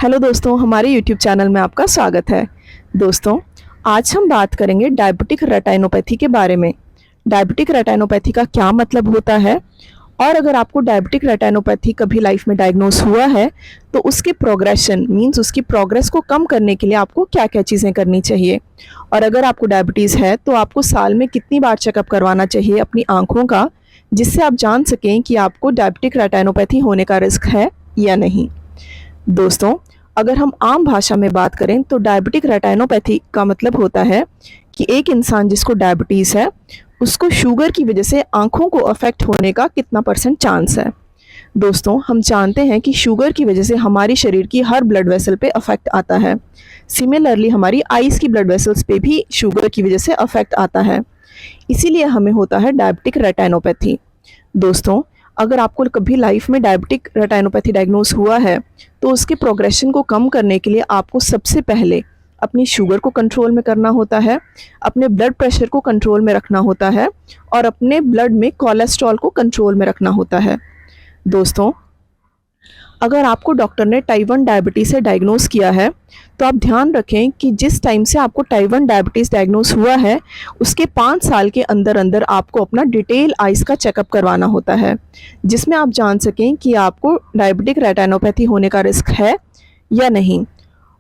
Hello दोस्तों, हमारे YouTube channel में आपका स्वागत है। दोस्तों, आज हम बात करेंगे डायबिटिक रेटिनोपैथी के बारे में। डायबिटिक रेटिनोपैथी का क्या मतलब होता है और अगर आपको डायबिटिक रेटिनोपैथी कभी लाइफ में डायग्नोस हुआ है तो उसकी प्रोग्रेशन मींस उसकी प्रोग्रेस को कम करने के लिए आपको क्या क्या चीज़ें करनी चाहिए, और अगर आपको डायबिटीज़ है तो आपको साल में कितनी बार चेकअप करवाना चाहिए अपनी आँखों का, जिससे आप जान सकें कि आपको डायबिटिक रेटिनोपैथी होने का रिस्क है या नहीं। दोस्तों, अगर हम आम भाषा में बात करें तो डायबिटिक रेटिनोपैथी का मतलब होता है कि एक इंसान जिसको डायबिटीज़ है उसको शुगर की वजह से आँखों को अफेक्ट होने का कितना % चांस है। दोस्तों, हम जानते हैं कि शुगर की वजह से हमारी शरीर की हर ब्लड वेसल पे अफेक्ट आता है। सिमिलरली हमारी आइज़ की ब्लड वेसल्स पे भी शुगर की वजह से अफेक्ट आता है, इसीलिए हमें होता है डायबिटिक रेटिनोपैथी। दोस्तों, अगर आपको कभी लाइफ में डायबिटिक रेटिनोपैथी डायग्नोस हुआ है तो उसके प्रोग्रेशन को कम करने के लिए आपको सबसे पहले अपनी शुगर को कंट्रोल में करना होता है, अपने ब्लड प्रेशर को कंट्रोल में रखना होता है और अपने ब्लड में कोलेस्ट्रॉल को कंट्रोल में रखना होता है। दोस्तों, अगर आपको डॉक्टर ने टाइप 1 डायबिटीज़ से डायग्नोस किया है तो आप ध्यान रखें कि जिस टाइम से आपको टाइप 1 डायबिटीज़ डायग्नोस हुआ है उसके 5 साल के अंदर अंदर आपको अपना डिटेल आइज़ का चेकअप करवाना होता है, जिसमें आप जान सकें कि आपको डायबिटिक रेटिनोपैथी होने का रिस्क है या नहीं।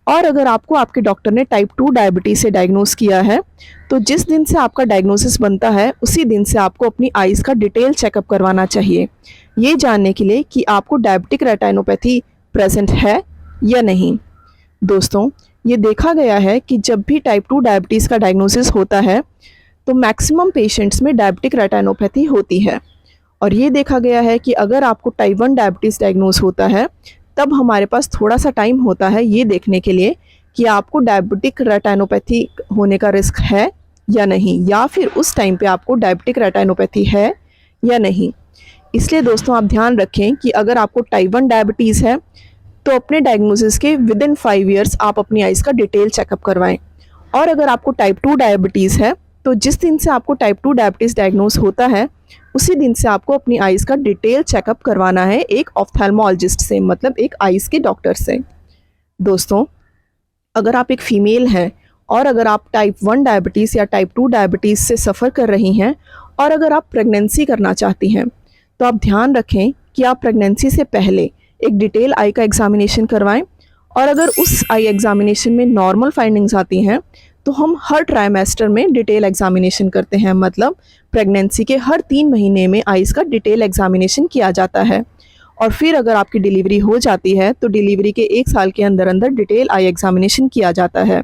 और अगर आपको आपके डॉक्टर ने टाइप 2 डायबिटीज़ से डायग्नोस किया है तो जिस दिन से आपका डायग्नोसिस बनता है उसी दिन से आपको अपनी आइज़ का डिटेल चेकअप करवाना चाहिए, ये जानने के लिए कि आपको डायबिटिक रेटिनोपैथी प्रेजेंट है या नहीं। दोस्तों, ये देखा गया है कि जब भी टाइप 2 डायबिटीज़ का डायग्नोसिस होता है तो मैक्सिमम पेशेंट्स में डायबिटिक रेटिनोपैथी होती है, और ये देखा गया है कि अगर आपको टाइप 1 डायबिटीज़ डायग्नोस होता है तब हमारे पास थोड़ा सा टाइम होता है ये देखने के लिए कि आपको डायबिटिक रेटिनोपैथी होने का रिस्क है या नहीं, या फिर उस टाइम पे आपको डायबिटिक रेटिनोपैथी है या नहीं। इसलिए दोस्तों, आप ध्यान रखें कि अगर आपको टाइप 1 डायबिटीज़ है तो अपने डायग्नोसिस के विदिन 5 ईयर्स आप अपनी आइज़ का डिटेल चेकअप करवाएं। और अगर आपको टाइप 2 डायबिटीज़ है तो जिस दिन से आपको टाइप 2 डायबिटीज़ डायग्नोस होता है उसी दिन से आपको अपनी आइज़ का डिटेल चेकअप करवाना है एक ऑफ्थेल्मोलॉजिस्ट से, मतलब एक आइज़ के डॉक्टर से। दोस्तों, अगर आप एक फ़ीमेल हैं और अगर आप टाइप 1 डायबिटीज़ या टाइप 2 डायबिटीज़ से सफ़र कर रही हैं और अगर आप प्रेगनेंसी करना चाहती हैं तो आप ध्यान रखें कि आप प्रेगनेंसी से पहले एक डिटेल आई का एग्ज़ामिनेशन करवाएं, और अगर उस आई एग्ज़ामिनेशन में नॉर्मल फाइंडिंग्स आती हैं तो हम हर ट्राइमेस्टर में डिटेल एग्ज़ामिनेशन करते हैं, मतलब प्रेगनेंसी के हर 3 महीने में आइज़ का डिटेल एग्ज़ामिनेशन किया जाता है। और फिर अगर आपकी डिलीवरी हो जाती है तो डिलीवरी के 1 साल के अंदर अंदर डिटेल आई एग्ज़ामिनेशन किया जाता है।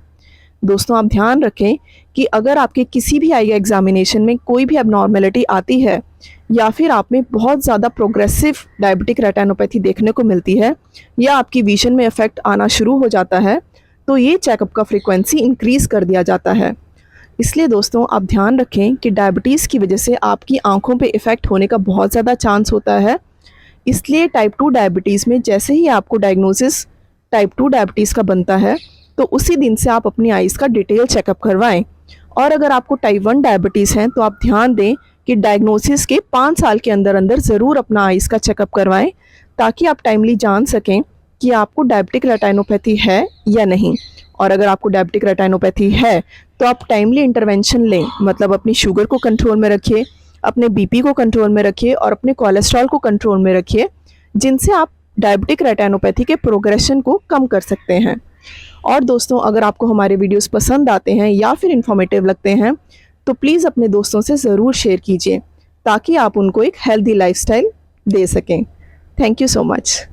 दोस्तों, आप ध्यान रखें कि अगर आपके किसी भी आई एग्ज़ामिनेशन में कोई भी एबनॉर्मेलिटी आती है या फिर आप में बहुत ज़्यादा प्रोग्रेसिव डायबिटिक रेटिनोपैथी देखने को मिलती है या आपकी विजन में इफ़ेक्ट आना शुरू हो जाता है तो ये चेकअप का फ्रीक्वेंसी इंक्रीज़ कर दिया जाता है। इसलिए दोस्तों, आप ध्यान रखें कि डायबिटीज़ की वजह से आपकी आँखों पे इफ़ेक्ट होने का बहुत ज़्यादा चांस होता है। इसलिए टाइप 2 डायबिटीज़ में जैसे ही आपको डायग्नोसिस टाइप 2 डायबिटीज़ का बनता है तो उसी दिन से आप अपनी आइज़ का डिटेल चेकअप करवाएं। और अगर आपको टाइप 1 डायबिटीज़ है तो आप ध्यान दें कि डायग्नोसिस के 5 साल के अंदर अंदर ज़रूर अपना आइज़ का चेकअप करवाएं, ताकि आप टाइमली जान सकें कि आपको डायबिटिक रेटिनोपैथी है या नहीं। और अगर आपको डायबिटिक रेटिनोपैथी है तो आप टाइमली इंटरवेंशन लें, मतलब अपनी शुगर को कंट्रोल में रखिए, अपने बीपी को कंट्रोल में रखिए और अपने कोलेस्ट्रॉल को कंट्रोल में रखिए, जिनसे आप डायबिटिक रेटिनोपैथी के प्रोग्रेशन को कम कर सकते हैं। और दोस्तों, अगर आपको हमारे वीडियोस पसंद आते हैं या फिर इन्फॉर्मेटिव लगते हैं तो प्लीज़ अपने दोस्तों से ज़रूर शेयर कीजिए ताकि आप उनको एक हेल्दी लाइफस्टाइल दे सकें। Thank you so much.